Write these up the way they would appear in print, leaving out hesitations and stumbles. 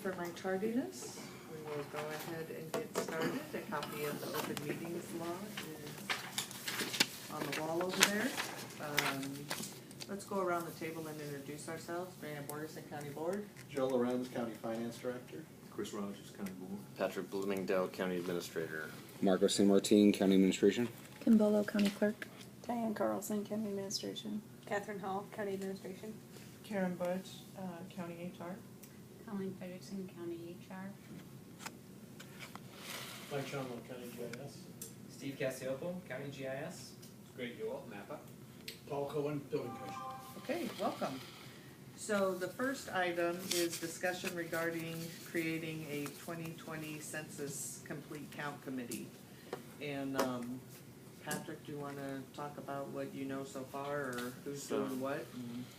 for my tardiness. We will go ahead and get started. A copy of the open meetings law is on the wall over there. Let's go around the table and introduce ourselves. Brianna Borgeson, County Board. Joe Lorenz, County Finance Director. Chris Rogers, County Board. Patrick Bloomingdale, County Administrator. Marco San Martin, County Administration. Kimbolo, County Clerk. Diane Carlson, County Administration. Catherine Hall, County Administration. Karen Butch, County HR. Colleen Frederickson, County HR. Mike Shanlon, County GIS. Steve Cassioppo, County GIS. Great Yoel, Napa. Paul Cohen, Building Commission. Okay, welcome. So the first item is discussion regarding creating a 2020 Census Complete Count Committee. And Patrick, do you want to talk about what you know so far, or who's doing what?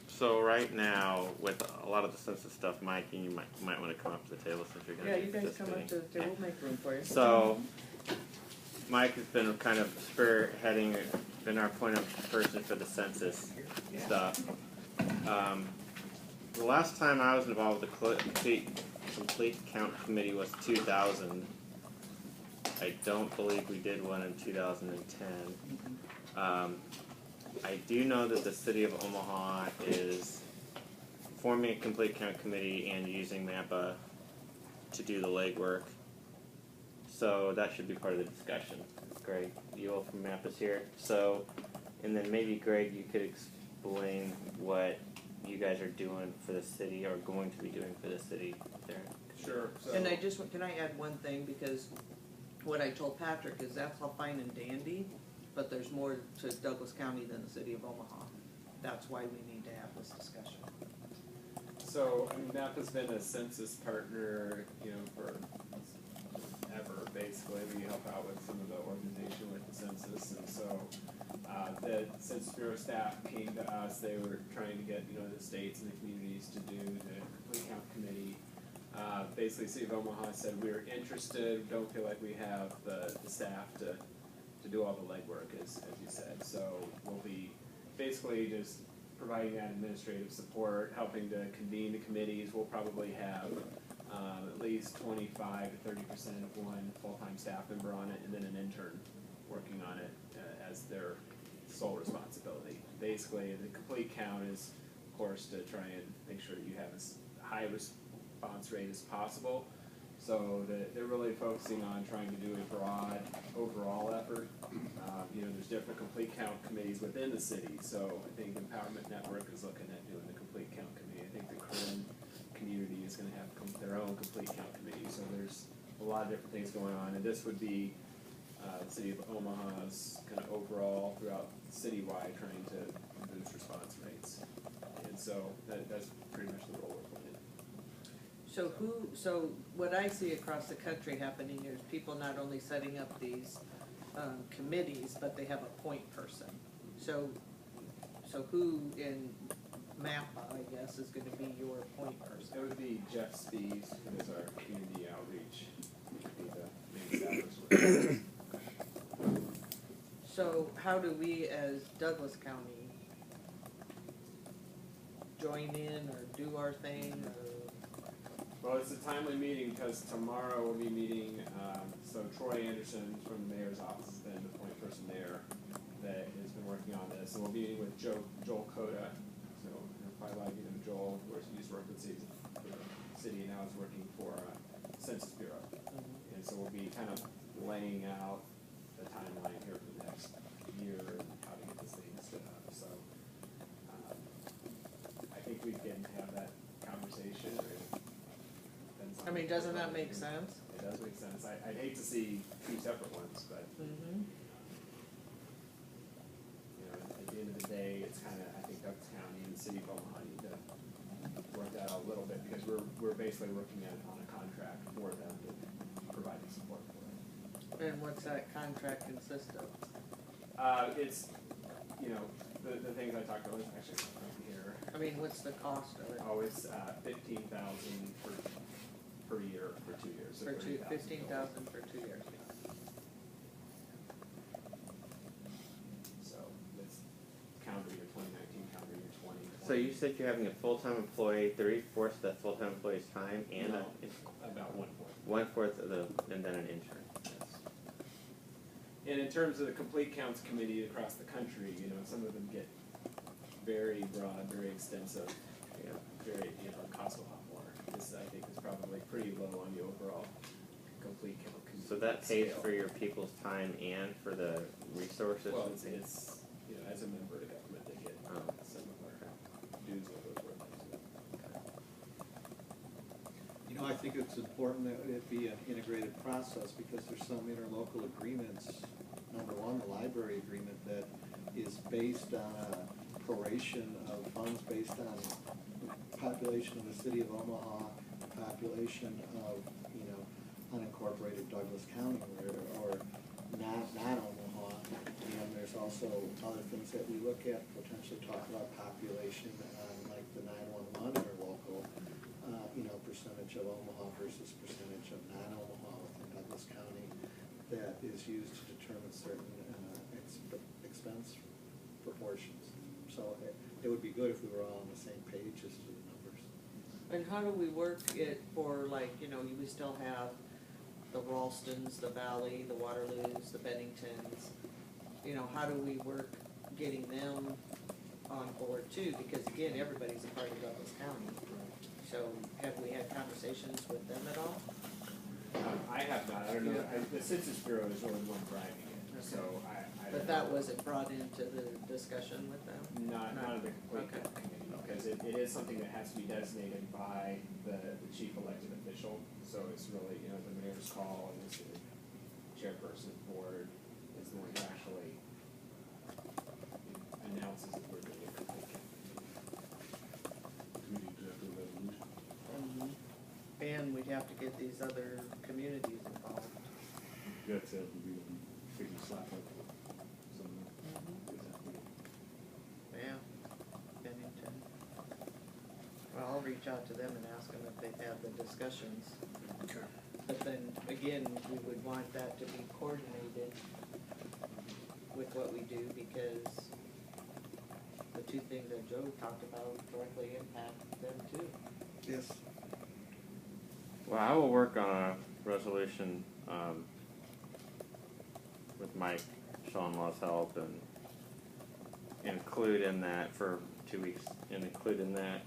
So right now, with a lot of the census stuff, Mike, and you might want to come up to the table since you're going to you guys come up to the table. We'll make room for you. So Mike has been kind of spearheading, been our point of person for the census stuff. The last time I was involved with the complete count committee was 2000. I don't believe we did one in 2010. I do know that the city of Omaha is forming a complete count committee and using MAPA to do the legwork. So that should be part of the discussion. Greg, you all from MAPA's here. So, and then maybe Greg, you could explain what you guys are doing for the city, or going to be doing for the city there. Sure. So And can I add one thing, because what I told Patrick is that's all fine and dandy, but there's more to Douglas County than the city of Omaha. That's why we need to have this discussion. So, I mean, NAPA's been a census partner, for ever, basically. We help out with some of the organization with the census, and so the Census Bureau staff came to us. They were trying to get, the states and the communities to do the complete count committee. Basically, City of Omaha said we're interested, don't feel like we have the staff to do all the legwork, as you said. So we'll be basically just providing that administrative support, helping to convene the committees. We'll probably have at least 25 to 30% of one full-time staff member on it, and then an intern working on it as their sole responsibility. Basically, the complete count is, of course, to try and make sure that you have as high response rate as possible. So they're really focusing on trying to do a broad overall effort. There's different complete count committees within the city. So I think Empowerment Network is looking at doing the complete count committee. I think the Kern community is going to have their own complete count committee. So there's a lot of different things going on, and this would be the city of Omaha's kind of overall throughout citywide trying to boost response rates. And so that's pretty much the role we're playing. So what I see across the country happening is people not only setting up these committees, but they have a point person. So who in MAPA, I guess, is going to be your point person? It would be Jeff Spees, who is our community outreach. He would be the main staff person. So how do we as Douglas County join in or do our thing? Well, it's a timely meeting because tomorrow we'll be meeting, so Troy Anderson from the mayor's office has been the point person there that has been working on this. And we'll be meeting with Joel Coda. So probably a lot of you know Joel, who used to work with the city and now is working for Census Bureau. And so we'll be kind of laying out the timeline here for the next year and how to get this thing stood up. So I think we can have that conversation. I mean, doesn't that make sense? It does make sense. I'd hate to see two separate ones, but at the end of the day, it's kind of, I think Douglas County and the city of Omaha need to work that out a little bit, because we're basically working on a contract for them to provide the support for it. And what's that contract consist of? It's, the things I talked about is actually right here. I mean, what's the cost of it? Oh, it's $15,000 per year for 2 years. So For 15,000 for 2 years. So it's calendar year 2019, calendar year 2020. So you said you're having a full-time employee, 3/4 of that full-time employee's time, and No, about 1/4. 1/4 of the, and then an intern. Yes. And in terms of the complete counts committee across the country, you know, some of them get very broad, very extensive, Yeah. very, you know, cost a lot more. This, I think, is probably pretty low on the overall complete count committee. So that pays scale. for your people's time and for the resources? Well, it's, you know, as a member of government, they get Oh. some of our dues that goes worth it. You know, I think it's important that it be an integrated process because there's some interlocal agreements. Number one, the library agreement that is based on a proration of funds based on population of the city of Omaha, population of, you know, unincorporated Douglas County or non-Omaha. And there's also other things that we look at, potentially talk about population on like the 911 interlocal, you know, percentage of Omaha versus percentage of non-Omaha within Douglas County that is used to determine certain expense proportions. So it would be good if we were all on the same page as to the numbers. And how do we work it for, like, you know, we still have the Ralstons, the Valley, the Waterloos, the Benningtons? You know, how do we work getting them on board too? Because again, everybody's a part of Douglas County. So have we had conversations with them at all? I have not, I don't know, the Census Bureau is really the one driving it, so I don't But that know. wasn't brought into the discussion with them? Not of the complete Okay. count committee, because it is something that has to be designated by the chief elected official, so it's really, you know, the mayor's call and the chairperson board is the one who actually announces that we're doing a complete count. And we'd have to get these other communities involved. That's it, we figure slap up some. Yeah, Bennington. Well, I'll reach out to them and ask them if they've had the discussions. But then, again, we would want that to be coordinated with what we do, because the two things that Joe talked about directly impact them too. Yes. Well, I will work on a resolution with Mike Sean-Law's help and include in that for 2 weeks, and include in that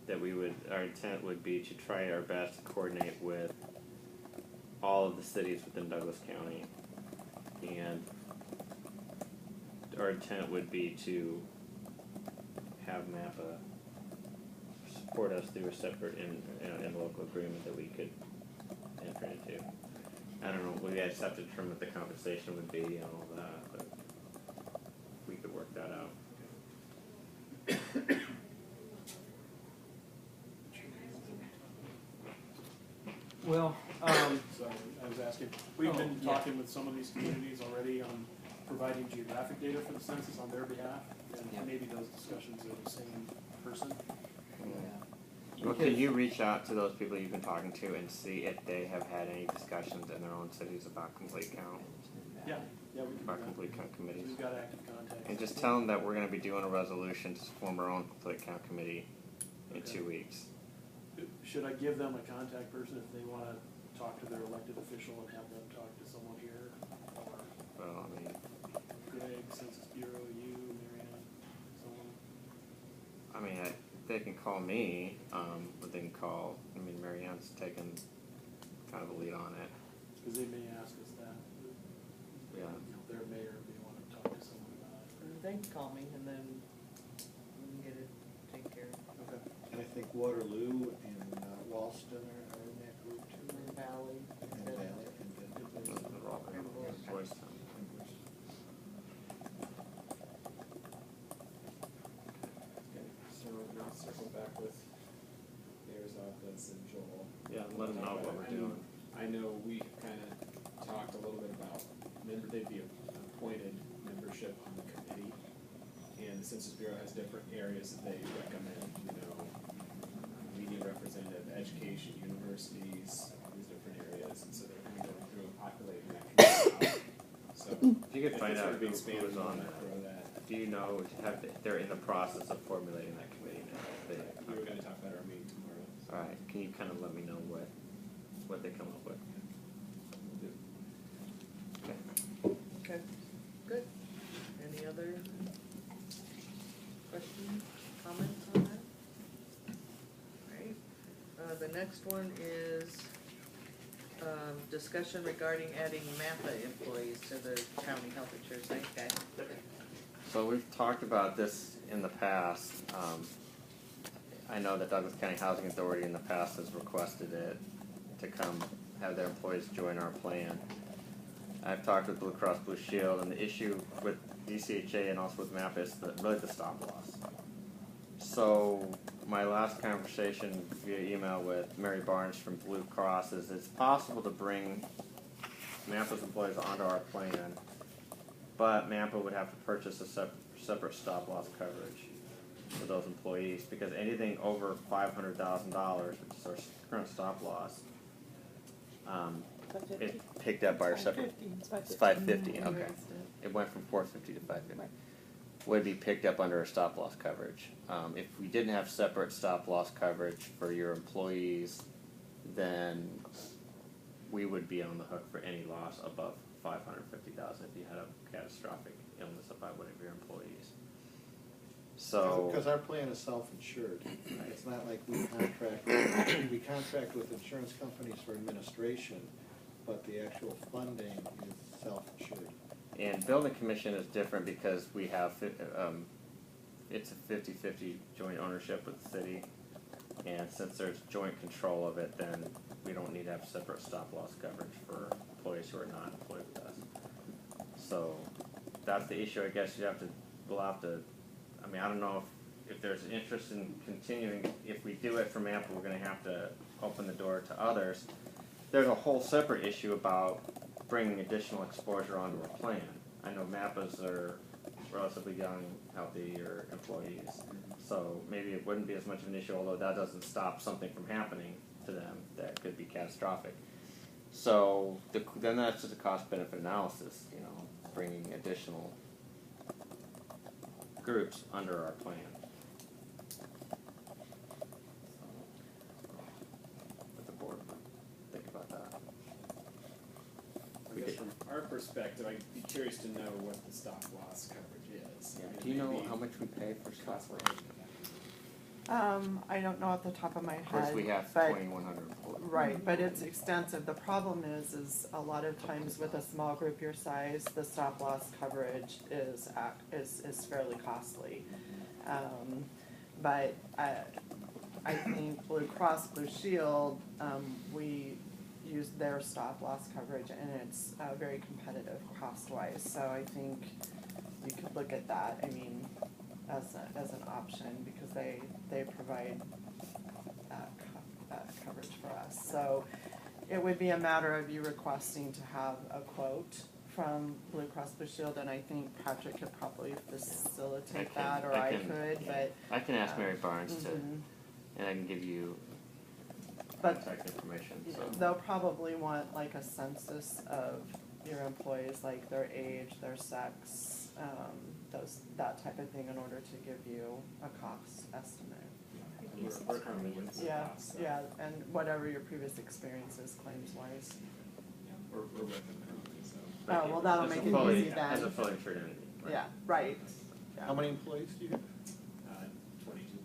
that we would, our intent would be to try our best to coordinate with all of the cities within Douglas County, and our intent would be to have MAPPA support us through a separate in local agreement that we could enter into. I don't know, we guys have to determine what the compensation would be and all that, but we could work that out. Well, So I was asking, we've been talking with some of these communities already on providing geographic data for the census on their behalf, and maybe those discussions are the same person. Well, could you reach out to those people you've been talking to and see if they have had any discussions in their own cities about complete count, Yeah, we can do about that. complete count committees? We've got active contacts. And just tell them that we're gonna be doing a resolution to form our own complete count committee in Okay. 2 weeks. Should I give them a contact person if they wanna talk to their elected official and have them talk to someone here? Or Well, I mean, Greg, Census Bureau, you, Marianne, someone? I mean, they can call me, but they can call, I mean, Marianne's taken kind of a lead on it. Cause they may ask us that. Yeah. You know, their mayor may wanna talk to someone about it. They can call me and then we can get it taken care of. Okay. And I think Waterloo and Ralston are in that group too. And Valley. And Valley and Benton. They're all kind of voice time. Okay, so now circle back with Mayor's office and Joel. Yeah, let them know what we're doing. I know we kind of talked a little bit about, they'd be appointed membership on the committee, and the Census Bureau has different areas that they recommend, you know, media representative, education, universities, these different areas, and so they're kind of going through and populating that committee out. So If you could find this out would be who expanded was on that, that. grow that. do you know, they're in the process of formulating that committee now? We were gonna talk about our meeting tomorrow. So Alright, can you kind of let me know what they come up with? we'll do. Okay. Okay, good. Any other questions, comments on that? Alright, the next one is, discussion regarding adding MAPA employees to the county health insurance. Thanks, guys. So we've talked about this in the past. I know that Douglas County Housing Authority in the past has requested it to come have their employees join our plan. I've talked with Blue Cross Blue Shield, and the issue with DCHA and also with MAPA is really the stop loss. So my last conversation via email with Mary Barnes from Blue Cross is it's possible to bring MAPA's employees onto our plan, but MAPA would have to purchase a separate stop loss coverage for those employees, because anything over $500,000, which is our current stop loss, it's picked up by our separate. It's 550. Okay. It went from 450 to 550. Would be picked up under a stop loss coverage. If we didn't have separate stop loss coverage for your employees, then we would be on the hook for any loss above $550,000 if you had a catastrophic illness by one of your employees. So Because our plan is self-insured. It's not like we contract with insurance companies for administration, but the actual funding is self-insured. And building commission is different because we have, it's a 50-50 joint ownership with the city. And since there's joint control of it, then we don't need to have separate stop loss coverage for employees who are not employed with us. So that's the issue. I guess we'll have to, I mean, I don't know if there's interest in continuing. If we do it from MAPA, we're going to have to open the door to others. There's a whole separate issue about bringing additional exposure onto our plan. I know MAPAs are relatively young, healthier employees, so maybe it wouldn't be as much of an issue, although that doesn't stop something from happening to them that could be catastrophic. So then that's just a cost-benefit analysis, you know, bringing additional groups under our plan. What the board would think about that. I guess from our perspective, I'd be curious to know what the stop loss coverage is. Yeah. I mean, Do you know maybe how much we pay for stop cost loss? per- I don't know off the top of my Of course, head. we have but- 2,100 employees. Right, but it's extensive. The problem is a lot of times with a small group your size, the stop loss coverage is fairly costly. But I think Blue Cross Blue Shield, we use their stop loss coverage, and it's very competitive cost-wise. So I think you could look at that. I mean, as an option, because they provide coverage for us. So it would be a matter of you requesting to have a quote from Blue Cross Blue Shield, and I think Patrick could probably facilitate that, or I could, but. I can ask Mary Barnes to, Mhm. and I can give you But contact information, so. they'll probably want like a census of your employees, like their age, their sex, that type of thing, in order to give you a cost estimate. We're currently with the Yeah, cost, so yeah, and whatever your previous experience is claims wise. we're with them currently, so. Oh, well, that'll As a make it fully- easy As a then. fully insured entity. right? Yeah, right. Yeah. How many employees do you have? 22.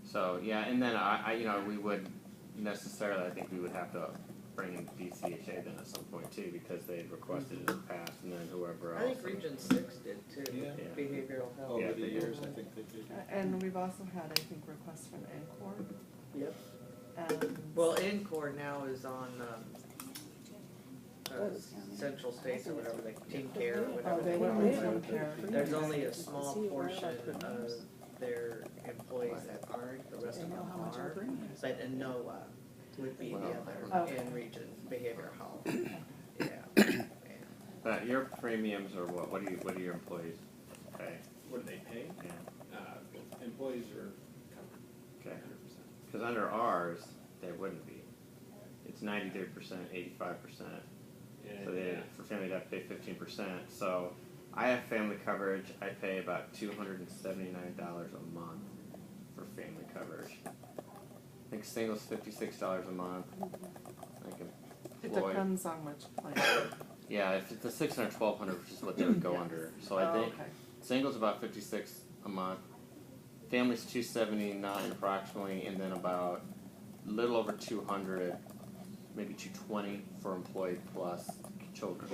So, yeah, and then we would necessarily, I think we would have to bring in DCHA then at some point too, because they'd requested it in the past, and then whoever else. I think Region 6 did too, Yeah. Yeah. behavioral health. Yeah, Over the they do. years, I think they did. And we've also had, I think, requests from Encore. Yep. And Well, Encore now is on, Central States or whatever, like Team Care or whatever. Oh, they they went call with it. Team Care. There's only a small portion of their employees that aren't, the rest of them are. But NOAA would be the other Okay. in region behavioral health. Yeah. But your premiums are what? What do your employees pay? What do they pay? Yeah. Employees are covered, Okay. 100%. Because under ours, they wouldn't be. It's 93%, 85%. And, So for family, they'd have to pay 15%. So I have family coverage. I pay about $279 a month for family coverage. I think singles $56 a month. Like It employee. depends on which plan. Yeah, if it's the 600, 1200, which is what they would go under. So I think okay. singles about 56 a month. Families 279 approximately, and then about a little over 200, maybe 220 for employee plus children.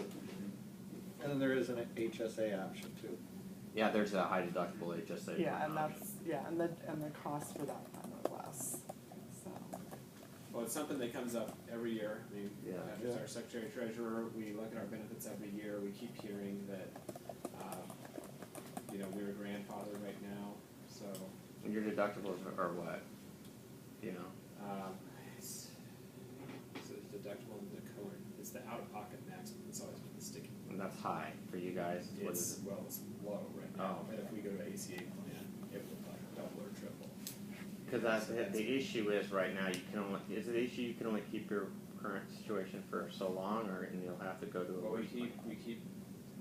And then there is an HSA option too. Yeah, there's a high deductible HSA. Yeah, and that's, and the cost for that plan are less, so. Well, it's something that comes up every year. I mean, Yeah. as our secretary treasurer, we look at our benefits every year. We keep hearing that, we're a grandfather right now, so. And your deductibles are what? You know? It's the deductible and the code. It's the out-of-pocket maximum. It's always been the sticking one. And that's high for you guys. What is It's, it? well, it's low right now, Oh. but if we go to ACA plan, it would like double or triple. Because the issue is right now you can only you can only keep your current situation for so long, or and you'll have to go to a Well, we worse keep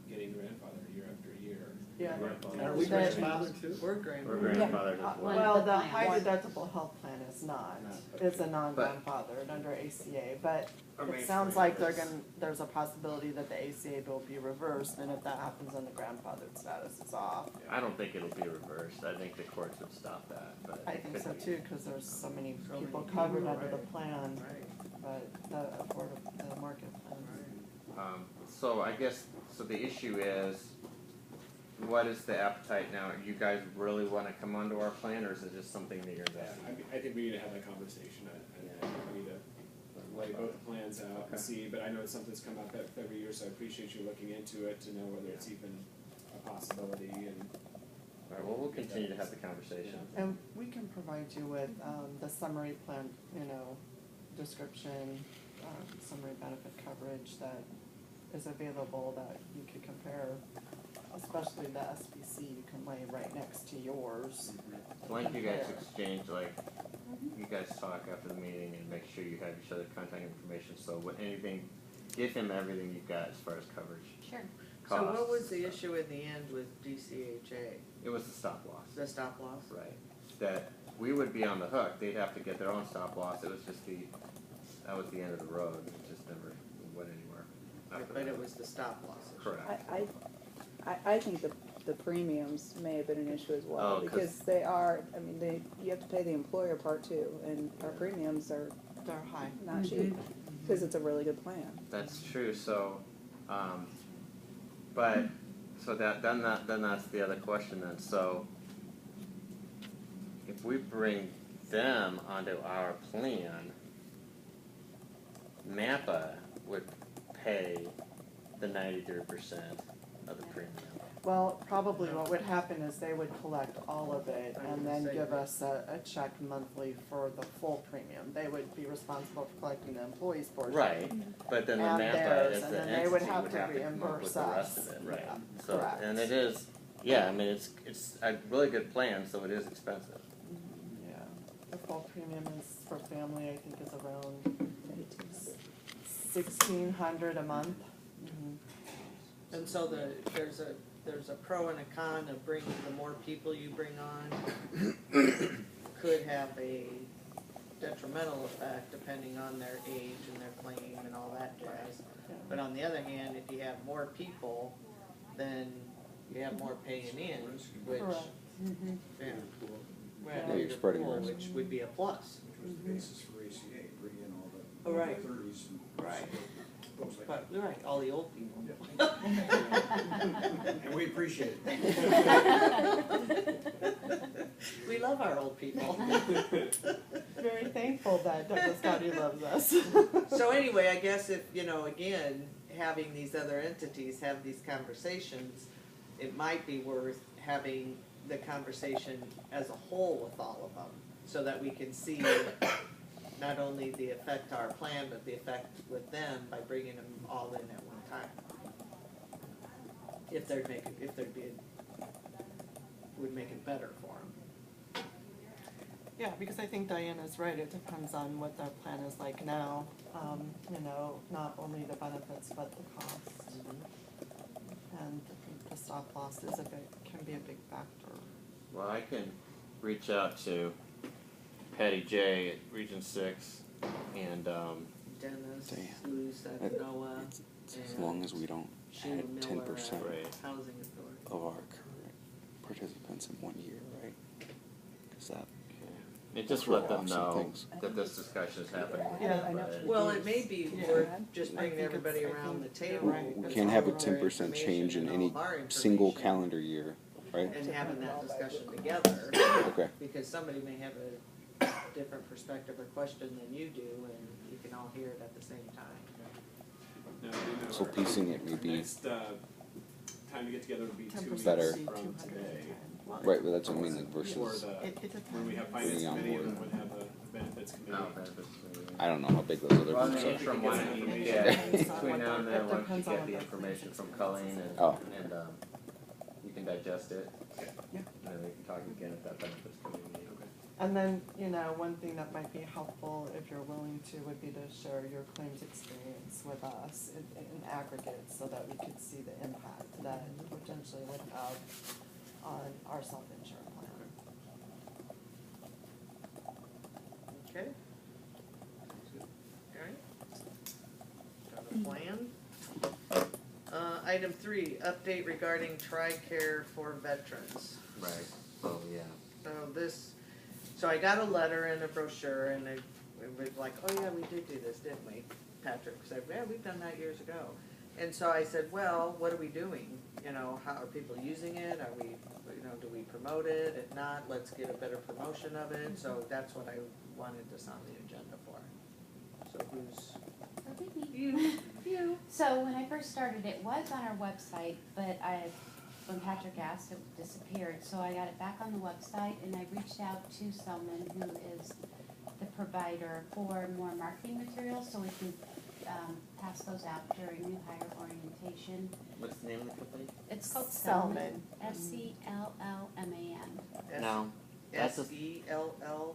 getting grandfathered year after year. Yeah. Are we That- grandfathered too? We're We're grandfathered. grandfathered as One well. Well, of the the plans. high deductible health plan is not. It's a non-grandfathered under ACA, but it sounds like there's a possibility that the ACA will be reversed, and if that happens, then the grandfathered status is off. I don't think it'll be reversed. I think the courts would stop that. But I it think could so be. too, cause there's so many So people many covered people, under the right. plan, Right, but the market plan. right. So I guess the issue is, what is the appetite now? You guys really want to come onto our plan, or is it just something that you're investigating? I think we need to have that conversation. We need to lay both the plans out and see, but I know it's something that's come up every year, so I appreciate you looking into it to know whether it's even a possibility and. All right, well, we'll continue to have the conversation. And we can provide you with, the summary plan, description, summary benefit coverage that is available that you could compare, especially the SBC, you can lay right next to yours. Why don't you guys exchange, you guys talk after the meeting and make sure you have each other's contact information, so when anything, give him everything you've got as far as coverage. Sure. So what Costs. was the issue in the end with DCHA? It was the stop loss. The stop loss? Right. That we would be on the hook, they'd have to get their own stop loss, it was just that was the end of the road, it just never went anywhere. after But that. it was the stop loss issue. Correct. I think the premiums may have been an issue as well, Oh, 'cause- because they are, you have to pay the employer part too, and our premiums are They're high. not cheap, because it's a really good plan. That's true, so, then that's the other question then, so if we bring them onto our plan, MAPPA would pay the 93% of the premium. Well, probably what would happen is they would collect all of it and then give us a check monthly for the full premium. They would be responsible for collecting the employee's portion. Right, but then the And MAPPA theirs, as and the then they entity would would have have to to come up with reimburse the rest us. of it, right? Yeah, So, correct. and it is, it's a really good plan, so it is expensive. Yeah, the full premium is for family, I think is around 1,600 a month. And so there's a pro and a con of bringing, the more people you bring on could have a detrimental effect depending on their age and their claim and all that jazz. But on the other hand, if you have more people, then you have more paying in, which, Correct. yeah. Yeah. Bigger Spreading pool, risk. which would be a plus. Basis for ACA, bring in all the Oh, right. 30s and Right. folks like But, you're right, all the old people. that. And we appreciate it. We love our old people. Very thankful that Douglas County loves us. So anyway, I guess if, again, having these other entities have these conversations, it might be worth having the conversation as a whole with all of them, so that we can see not only the effect to our plan, but the effect with them by bringing them all in at one time. If there'd would make it better for them. Yeah, because I think Diana's right, it depends on what their plan is like now, not only the benefits, but the costs. And the stop loss is can be a big factor. Well, I can reach out to Patty J at Region 6 and Dennis, Damn. Lou said It- Noah, As long as we don't Sheila add Miller 10% at Right. Housing Authority. of our current participants in 1 year, right? Because that it just throw let them off some know things. that this discussion is happening. Yeah, I know. But- Well, it may be Yeah. worth just I bringing think everybody it's- I around the think you're table. right. we with can't all have a of our 10% change in information and any all of our single information calendar year, right? And having that discussion together, Okay. because somebody may have a different perspective or question than you do, and you can all hear it at the same time. No, we know So our- piecing it may our be next, time to get together would be 2 weeks Better. from today. Right, but that's what I mean, like, Or versus, the, It depends. when we have finance Bringing on committee board. and when we have the benefits committee. Oh, benefits. I don't know how big those other Well, in groups the are. interim, why don't you Yeah. get, between now and then, It why don't you depends on get what the the information things from are. Colleen Oh. and you can digest it. Yeah. And then we can talk again at that benefits committee meeting. And then, one thing that might be helpful, if you're willing to, would be to share your claims experience with us in aggregate, so that we could see the impact that it potentially would have on our self-insured plan. Okay? Alright. Got a plan? Item 3, update regarding TRICARE for veterans. Right, so, yeah. So I got a letter and a brochure, and it was like, oh yeah, we did do this, didn't we? Patrick said, yeah, we've done that years ago. And so I said, well, what are we doing? How are people using it? Are we, do we promote it? If not, let's get a better promotion of it. So that's what I wanted this on the agenda for. So who's, you. So when I first started, it was on our website, but when Patrick asked, it disappeared. So I got it back on the website, and I reached out to Selman, who is the provider, for more marketing materials, so we can pass those out during new hire orientation. What's the name of the company? It's called Selman. SCLLMAN. No. That's a, SELLMAN.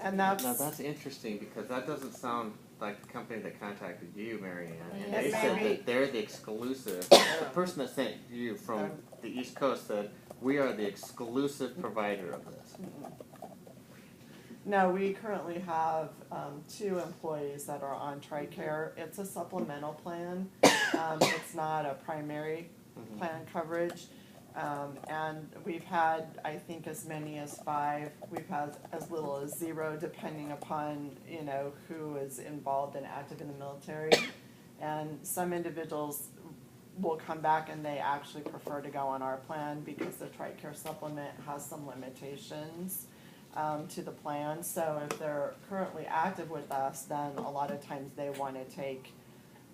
And now that's, that's interesting because that doesn't sound like the company that contacted you, Mary Ann. And It they may said be. that they're the exclusive. The person that sent you from the East Coast said, we are the exclusive provider of this. no, we currently have 2 employees that are on TRICARE. It's a supplemental plan. It's not a primary plan coverage. And we've had, I think, as many as 5. We've had as little as 0, depending upon, who is involved and active in the military. And some individuals will come back and they actually prefer to go on our plan because the TRICARE supplement has some limitations to the plan. So if they're currently active with us, then a lot of times they want to take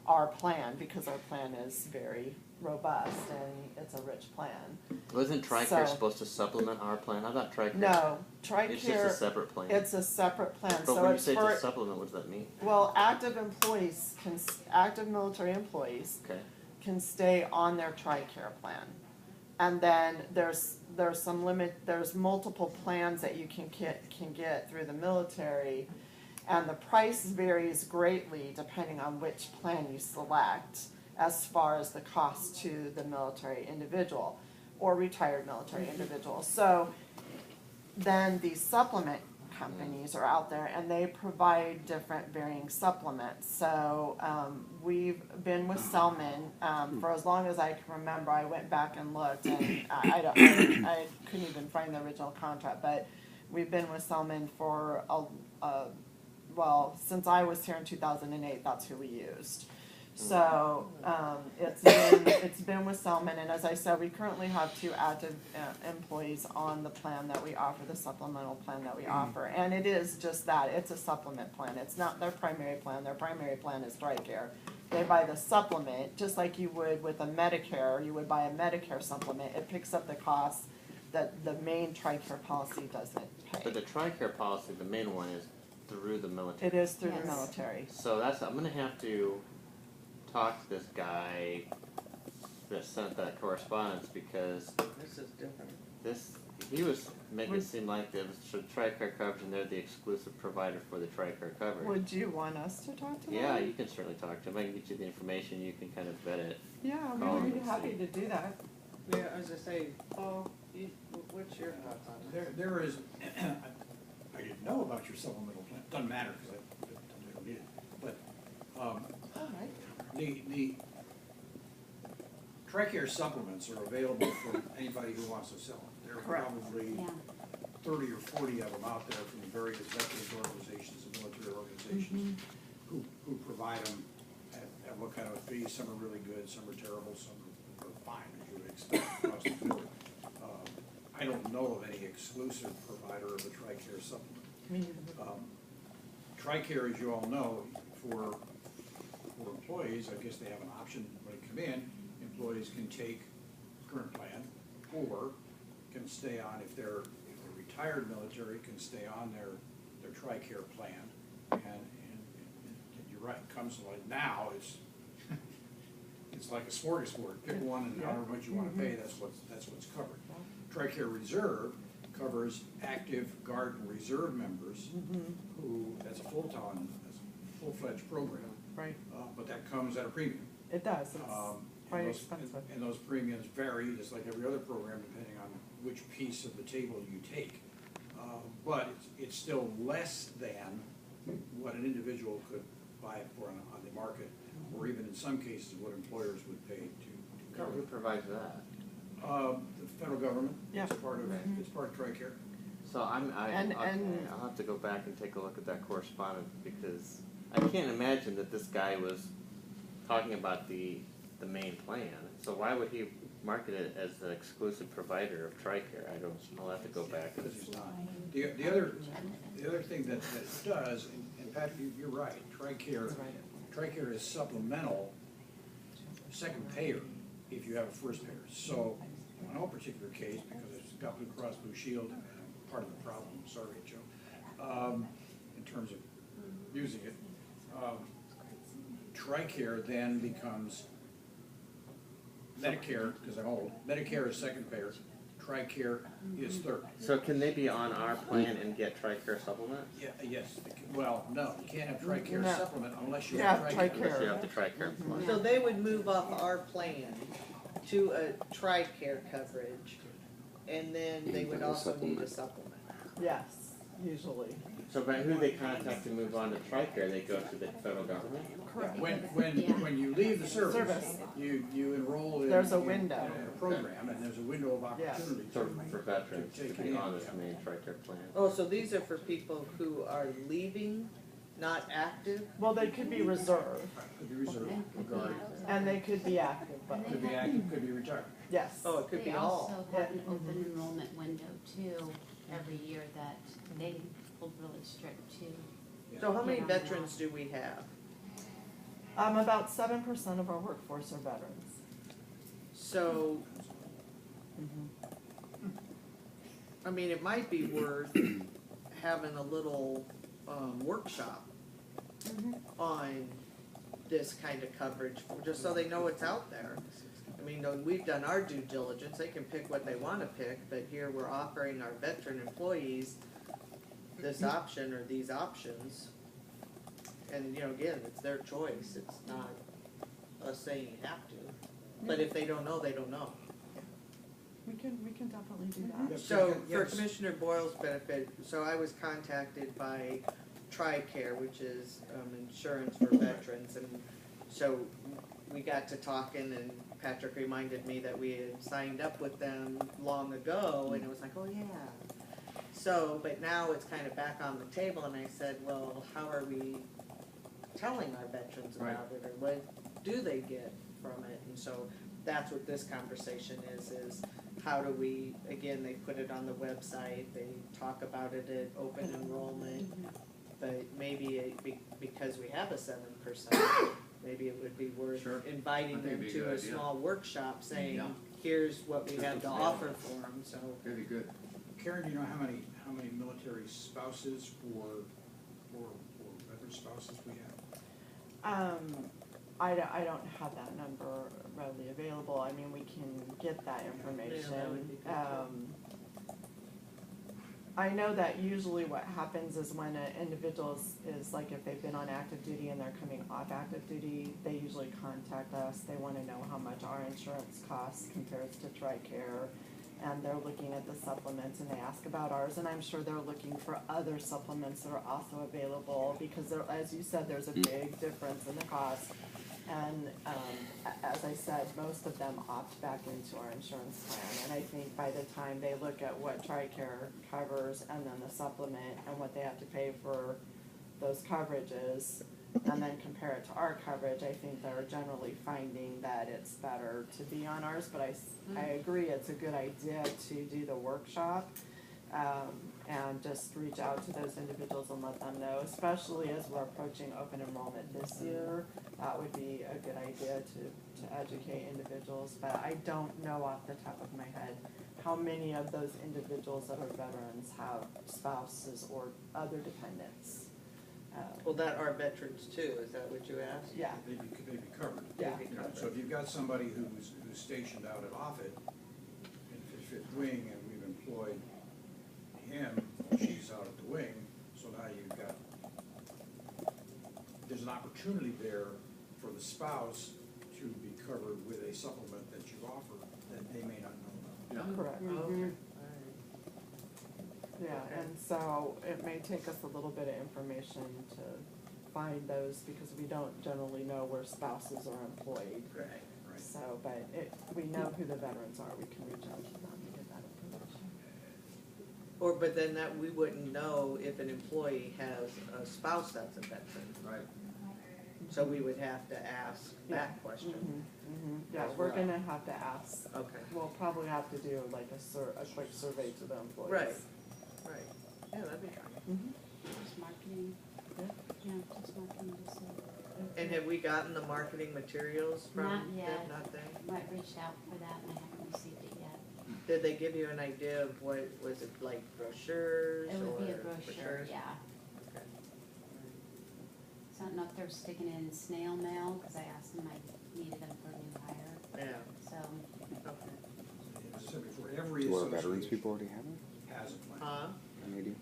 our plan because our plan is very robust and it's a rich plan. Wasn't TRICARE So- supposed to supplement our plan? I thought TRICARE. No, It's just a TRICARE, separate plan. it's a separate plan, But so when you it's say it's for, a supplement, what does that mean? well, active employees active military employees Okay. can stay on their TRICARE plan. And then there's multiple plans that you can get through the military, and the price varies greatly depending on which plan you select as far as the cost to the military individual or retired military individual. So then these supplement companies are out there and they provide different varying supplements. So we've been with Selman for as long as I can remember. I went back and looked, and I couldn't even find the original contract, but we've been with Selman for since I was here in 2008. That's who we used. So it's been with Selman, and as I said, we currently have 2 active employees on the plan that we offer, the supplemental plan that we offer, and it is just that, it's a supplement plan. It's not their primary plan. Their primary plan is TRICARE. They buy the supplement just like you would with a Medicare. You would buy a Medicare supplement. It picks up the costs that the main TRICARE policy doesn't pay. But the TRICARE policy, the main one, is through the military. It is through the Yes. military. So I'm gonna have to talk to this guy that sent that correspondence because This is different. he was making it seem like it was for TRICARE coverage and they're the exclusive provider for the TRICARE coverage. Would you want us to talk to them? Yeah, you can certainly talk to him. I can get you the information. You can kind of vet it. Yeah, we Call would them be and happy see. to do that. Yeah, as I say, Paul, what's your thoughts on that? There is, I didn't know about your supplemental plan, doesn't matter, because I don't need it, but, All right. the TRICARE supplements are available for anybody who wants to sell them. There are Correct. probably Yeah. 30 or 40 of them out there from the various veterans organizations and military organizations who provide them at what kind of a fee. Some are really good, some are terrible, some are fine, as you would expect across the board. I don't know of any exclusive provider of a TRICARE supplement. TRICARE, as you all know, for employees, I guess they have an option when they come in. Employees can take current plan or can stay on, if they're retired military, can stay on their TRICARE plan. And you're right, it comes like now, it's like a smorgasbord. Pick one and however much you want to pay, that's what's covered. TRICARE Reserve covers active Guard and Reserve members who, that's a full-fledged program. Right. But that comes at a premium. It does, it's quite And expensive. and those premiums vary, just like every other program, depending on which piece of the table you take. But it's still less than what an individual could buy it for on the market, or even in some cases, what employers would pay to cover Who it. provides that? The federal government, Yeah. it's part of TRICARE. So And- I'll have to go back and take a look at that correspondence, because I can't imagine that this guy was talking about the main plan. So why would he market it as an exclusive provider of TRICARE? I'll have to go back and. Because it's not. The other thing that it does, and Patrick, you're right, TRICARE is supplemental, second payer if you have a first payer. So in our particular case, because it's got Blue Cross Blue Shield, and I'm part of the problem, sorry, Joe, in terms of using it, TRICARE then becomes Medicare, because I'm old, Medicare is second payer, TRICARE is third. So can they be on our plan and get TRICARE supplement? Yeah, yes, well, no, you can't have TRICARE No. supplement unless you Yeah, have TRICARE. TRICARE. Unless you have the TRICARE plan. So they would move off our plan to a TRICARE coverage, and then they would also need a supplement. Yes, usually. So by who they contact to move on to TRICARE, they go to the federal government? Correct. When you leave the service, you enroll in. There's a window. In a program, and there's a window of opportunity. So for veterans to Take be it on in, this yeah. main TRICARE plan? Oh, so these are for people who are leaving, not active? Well, they could be reserved, Could be reserved, regarded, and they could be active, but, could be active, could be retired. yes. Oh, it could be They all. also have an open enrollment window too, every year that they hold really strict too. So how many Yeah. veterans do we have? About 7% of our workforce are veterans. So, I mean, it might be worth having a little workshop on this kind of coverage, just so they know it's out there. I mean, we've done our due diligence, they can pick what they wanna pick, but here we're offering our veteran employees this option or these options. And, again, it's their choice, it's not us saying you have to. But if they don't know, they don't know. We can definitely do that. Yes, So, for yes. Commissioner Boyle's benefit, so I was contacted by TRICARE, which is insurance for veterans, and so we got to talking, and Patrick reminded me that we had signed up with them long ago, and it was like, oh yeah. So, but now it's kind of back on the table, and I said, well, how are we telling our veterans about it, or what do they get from it? And so that's what this conversation is how do we, again, they put it on the website, they talk about it at open enrollment, but maybe because we have a 7%, maybe it would be worth Sure. inviting I think them it'd be a to good a idea. small workshop saying, Yeah. here's what we have to offer for them, so. That'd be good. Karen, do you know how many military spouses or veteran spouses we have? I don't have that number readily available. I mean, we can get that information. Yeah, that would be good, I know that usually what happens is when an individual is like, if they've been on active duty and they're coming off active duty, they usually contact us. They wanna know how much our insurance costs compares to TRICARE. And they're looking at the supplements and they ask about ours, and I'm sure they're looking for other supplements that are also available, because there, as you said, there's a big difference in the cost. And, as I said, most of them opt back into our insurance plan, and I think by the time they look at what TRICARE covers and then the supplement and what they have to pay for those coverages, and then compare it to our coverage, I think they're generally finding that it's better to be on ours, but I agree, it's a good idea to do the workshop, and just reach out to those individuals and let them know, especially as we're approaching open enrollment this year. That would be a good idea to educate individuals, but I don't know off the top of my head how many of those individuals that are veterans have spouses or other dependents. Well, that are veterans too, is that what you asked? Yeah. They'd be covered. Yeah. They'd be You know, covered. so if you've got somebody who's stationed out at Offutt in Fifth Wing, and we've employed him, she's out at the wing, so now you've got, there's an opportunity there for the spouse to be covered with a supplement that you offer that they may not know about. Correct. Okay, all right. Yeah, and so it may take us a little bit of information to find those, because we don't generally know where spouses are employed. Right. Right. So, but we know who the veterans are, we can reach out to them and get that information. Or, but then that, we wouldn't know if an employee has a spouse that's a veteran. Right. So we would have to ask that question. Yeah, As we're well. gonna have to ask. Okay, We'll probably have to do like a quick survey to the employees. right, right. Yeah, that'd be fine. Just marketing, yeah, just marketing, just so. And have we gotten the marketing materials from Not them? yet. Not them? Might reach out for that and I haven't received it yet. Did they give you an idea of what, was it like brochures It would be a or brochure, brochures? yeah. Okay. So I don't know if they're sticking it in snail mail, cause I asked them, I needed them for a new hire, Yeah, so. okay. As I said before, every Do our veterans association people already have it? has a plan. Huh? And they do?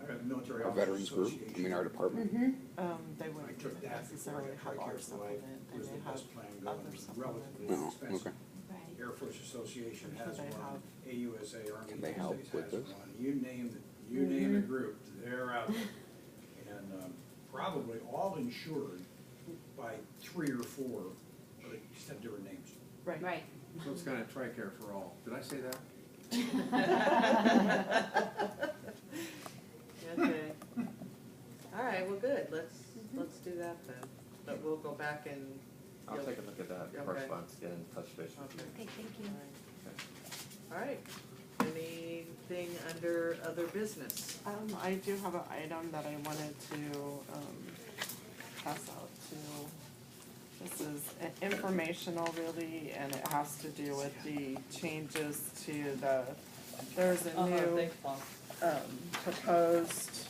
I got a military Our officers veterans group, association. I mean, our department? They I wouldn't took that before I necessarily got have our TRICARE, so I supplement, they was may the have best plan going, other it was supplements. relatively Oh, inexpensive. okay. Right. Air Force Association I'm sure has they one, have AUSA, Army Can they United help States with has this? one, you name the group, they're out there. And, probably all insured by 3 or 4, but they just have different names. Right. Right. So it's kind of TRICARE for all. Did I say that? Okay. All right, well, good, let's do that then. But we'll go back and. I'll you'll- take a look at that Okay. correspondence, get in touch base with you. Okay. Okay, thank you. All right, anything under other business? I do have an item that I wanted to, pass out to. This is informational really, and it has to do with the changes to there's a new, Thanks, Paul. proposed,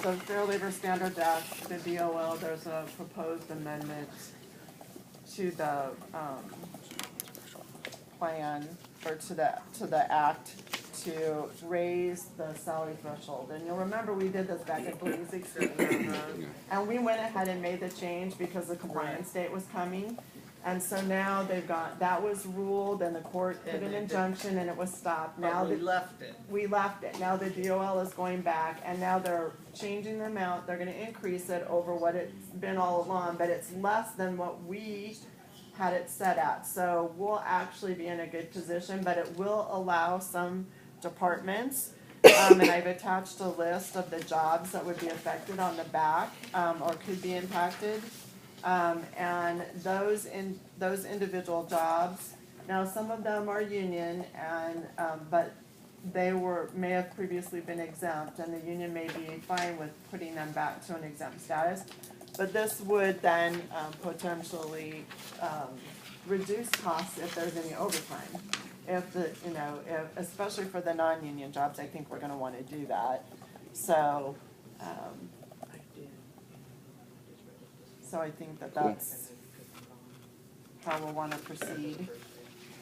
the Fair Labor Standards Act, the DOL, there's a proposed amendment to the, plan, or to the act to raise the salary threshold. And you'll remember we did this back in 2016. And we went ahead and made the change because the compliance date was coming. And so now that was ruled and the court put an injunction and it was stopped. Now But we left it. we left it. Now the DOL is going back and now they're changing the amount. They're gonna increase it over what it's been all along, but it's less than what we had it set at. So we'll actually be in a good position, but it will allow some departments, and I've attached a list of the jobs that would be affected on the back, or could be impacted. And those individual jobs, now some of them are union and, but they may have previously been exempt and the union may be fine with putting them back to an exempt status. But this would then, potentially, reduce costs if there's any overtime. If especially for the non-union jobs, I think we're gonna wanna do that. So, so I think that that's how we'll wanna proceed.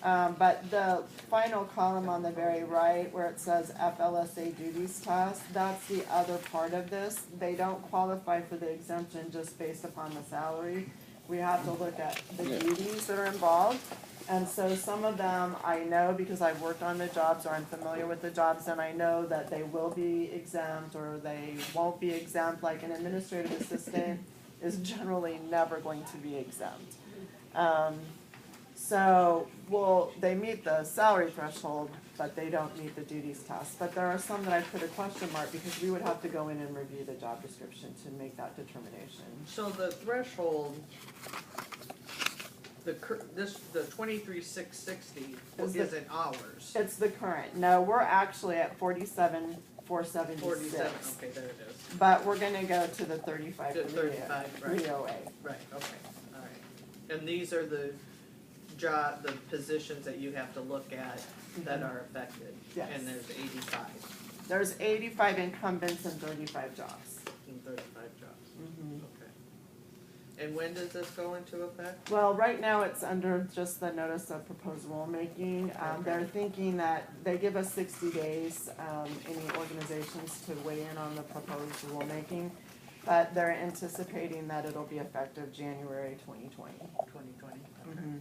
But the final column on the very right, where it says FLSA duties task, that's the other part of this. They don't qualify for the exemption just based upon the salary. We have to look at the duties that are involved. And so some of them I know because I've worked on the jobs or I'm familiar with the jobs, and I know that they will be exempt or they won't be exempt. Like an administrative assistant is generally never going to be exempt. So, well, they meet the salary threshold, but they don't meet the duties task. But there are some that I put a question mark because we would have to go in and review the job description to make that determination. So the threshold, the 23,660 isn't ours. It's the current. No, we're actually at 47,476. 47, okay, there it is. But we're gonna go to the 35 To 35, right. 308. Right, okay, all right. And these are the the positions that you have to look at that are affected. Yes. And there's 85, There's 85 incumbents and 35 jobs. and 35 jobs. Mhm. Okay. And when does this go into effect? Well, right now it's under just the notice of proposed rulemaking. They're thinking that they give us 60 days, any organizations to weigh in on the proposed rulemaking. But they're anticipating that it'll be effective January 2020. 2020, okay. Mhm.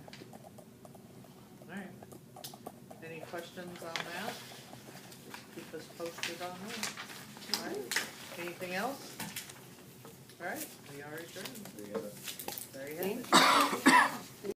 All right. Any questions on that? Keep us posted on that. All right. Anything else? All right, we are adjourned. We have a There you have it.